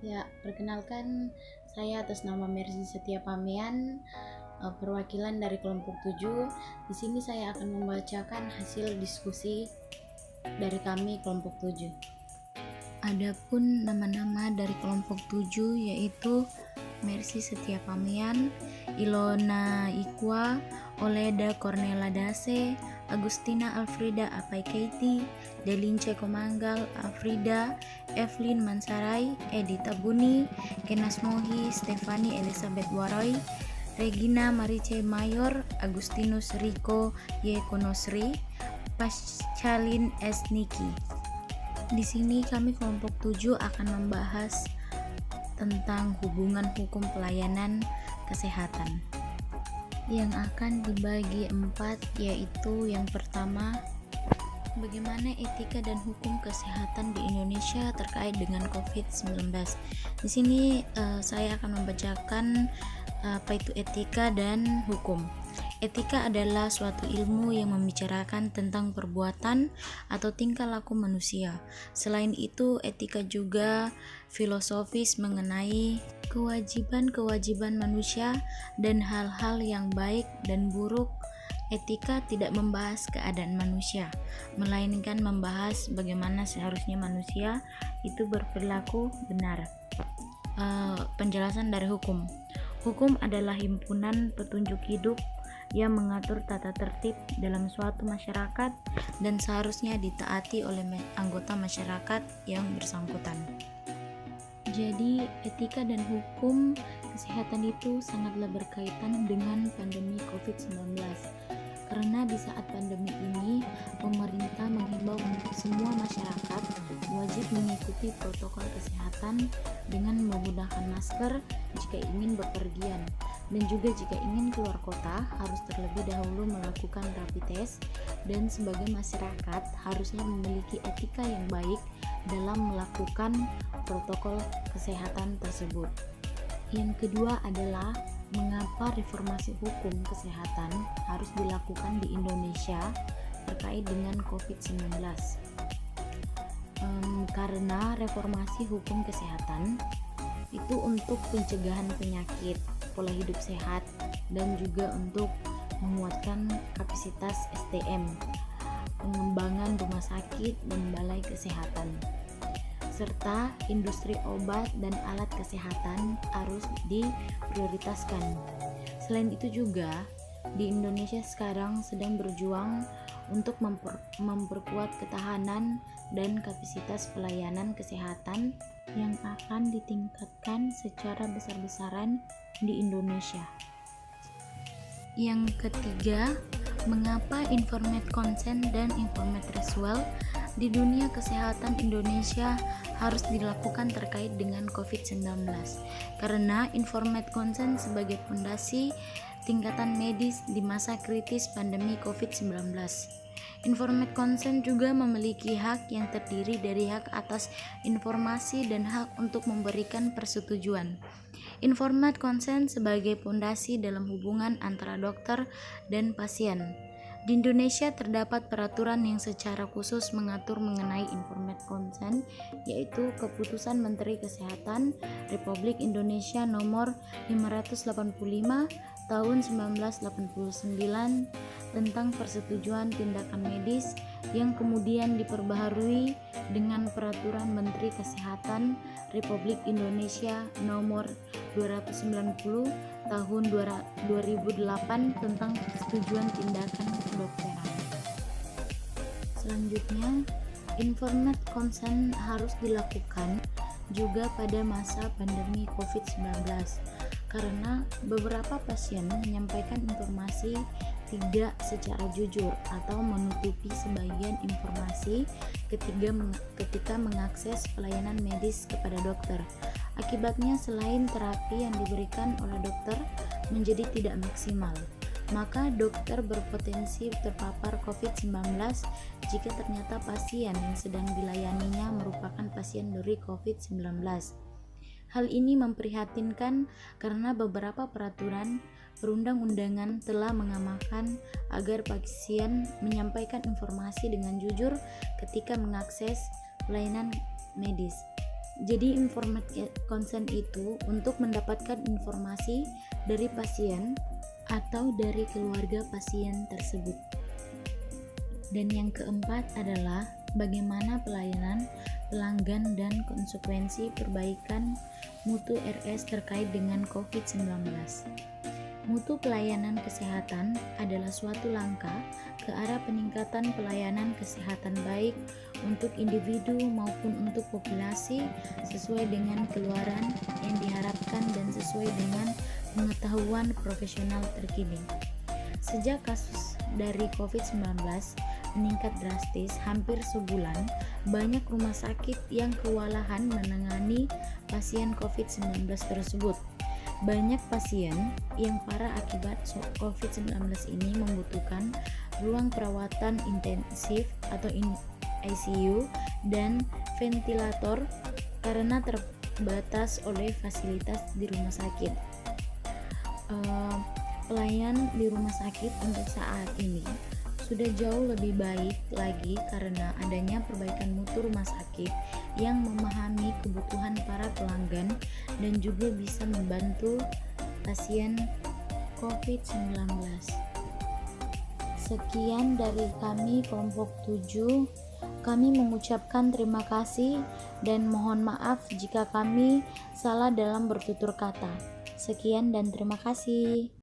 Ya, perkenalkan saya atas nama Mercy Setia Pamian, perwakilan dari kelompok 7. Di sini saya akan membacakan hasil diskusi dari kami kelompok 7. Adapun nama-nama dari kelompok 7 yaitu Mercy Setia Pamian, Ilona Ikwa, Oleda Cornela Dase, Agustina Alfrida Apaikaiti, Delince Komanggal, Afrida, Evelyn Mansarai, Edita Buni, Kenas Mohi, Stefani Elizabeth Waroy, Regina Marice Mayor, Agustinus Rico Yekonosri, Pascalin S. Niki. Di sini kami kelompok 7 akan membahas tentang hubungan hukum pelayanan kesehatan yang akan dibagi 4, yaitu yang pertama, bagaimana etika dan hukum kesehatan di Indonesia terkait dengan COVID-19. Di sini saya akan membacakan apa itu etika dan hukum. Etika adalah suatu ilmu yang membicarakan tentang perbuatan atau tingkah laku manusia. Selain itu, etika juga filosofis mengenai kewajiban-kewajiban manusia dan hal-hal yang baik dan buruk. Etika tidak membahas keadaan manusia, melainkan membahas bagaimana seharusnya manusia itu berperilaku benar. Penjelasan dari hukum. Hukum adalah himpunan petunjuk hidup yang mengatur tata tertib dalam suatu masyarakat dan seharusnya ditaati oleh anggota masyarakat yang bersangkutan. Jadi, etika dan hukum kesehatan itu sangatlah berkaitan dengan pandemi COVID-19. Karena di saat pandemi ini, pemerintah menghimbau untuk semua masyarakat wajib mengikuti protokol kesehatan dengan menggunakan masker jika ingin bepergian, dan juga jika ingin keluar kota harus terlebih dahulu melakukan rapid test, dan sebagai masyarakat harusnya memiliki etika yang baik dalam melakukan protokol kesehatan tersebut. Yang kedua adalah mengapa reformasi hukum kesehatan harus dilakukan di Indonesia terkait dengan COVID-19. Karena reformasi hukum kesehatan itu untuk pencegahan penyakit, pola hidup sehat, dan juga untuk menguatkan kapasitas SDM, pengembangan rumah sakit dan balai kesehatan, serta industri obat dan alat kesehatan harus diprioritaskan. Selain itu juga, di Indonesia sekarang sedang berjuang untuk memperkuat ketahanan dan kapasitas pelayanan kesehatan yang akan ditingkatkan secara besar-besaran di Indonesia. Yang ketiga, mengapa informate consent dan informate ritual di dunia kesehatan Indonesia harus dilakukan terkait dengan COVID-19. Karena informate consent sebagai fondasi tingkatan medis di masa kritis pandemi COVID-19. Informate consent juga memiliki hak yang terdiri dari hak atas informasi dan hak untuk memberikan persetujuan. Informate consent sebagai fondasi dalam hubungan antara dokter dan pasien. Di Indonesia terdapat peraturan yang secara khusus mengatur mengenai informate consent, yaitu Keputusan Menteri Kesehatan Republik Indonesia Nomor 585 Tahun 1989 tentang persetujuan tindakan medis yang kemudian diperbaharui dengan Peraturan Menteri Kesehatan Republik Indonesia Nomor 290 Tahun 2008 tentang persetujuan tindakan kedokteran. Selanjutnya, informate consent harus dilakukan juga pada masa pandemi COVID-19 karena beberapa pasien menyampaikan informasi tidak secara jujur atau menutupi sebagian informasi ketika mengakses pelayanan medis kepada dokter. Akibatnya, selain terapi yang diberikan oleh dokter menjadi tidak maksimal, maka dokter berpotensi terpapar COVID-19 jika ternyata pasien yang sedang dilayaninya merupakan pasien dari COVID-19. Hal ini memprihatinkan karena beberapa peraturan perundang-undangan telah mengamankan agar pasien menyampaikan informasi dengan jujur ketika mengakses pelayanan medis. Jadi konsen itu untuk mendapatkan informasi dari pasien atau dari keluarga pasien tersebut. Dan yang keempat adalah bagaimana pelayanan pelanggan dan konsekuensi perbaikan mutu RS terkait dengan COVID-19. Mutu pelayanan kesehatan adalah suatu langkah ke arah peningkatan pelayanan kesehatan baik untuk individu maupun untuk populasi sesuai dengan keluaran yang diharapkan dan sesuai dengan pengetahuan profesional terkini. Sejak kasus dari COVID-19 meningkat drastis hampir sebulan, banyak rumah sakit yang kewalahan menangani pasien COVID-19 tersebut. Banyak pasien yang parah akibat COVID-19 ini membutuhkan ruang perawatan intensif atau ICU dan ventilator karena terbatas oleh fasilitas di rumah sakit. Pelayanan di rumah sakit untuk saat ini sudah jauh lebih baik lagi karena adanya perbaikan mutu rumah sakit yang memahami kebutuhan para pelanggan dan juga bisa membantu pasien COVID-19. Sekian dari kami kelompok 7. Kami mengucapkan terima kasih dan mohon maaf jika kami salah dalam bertutur kata. Sekian dan terima kasih.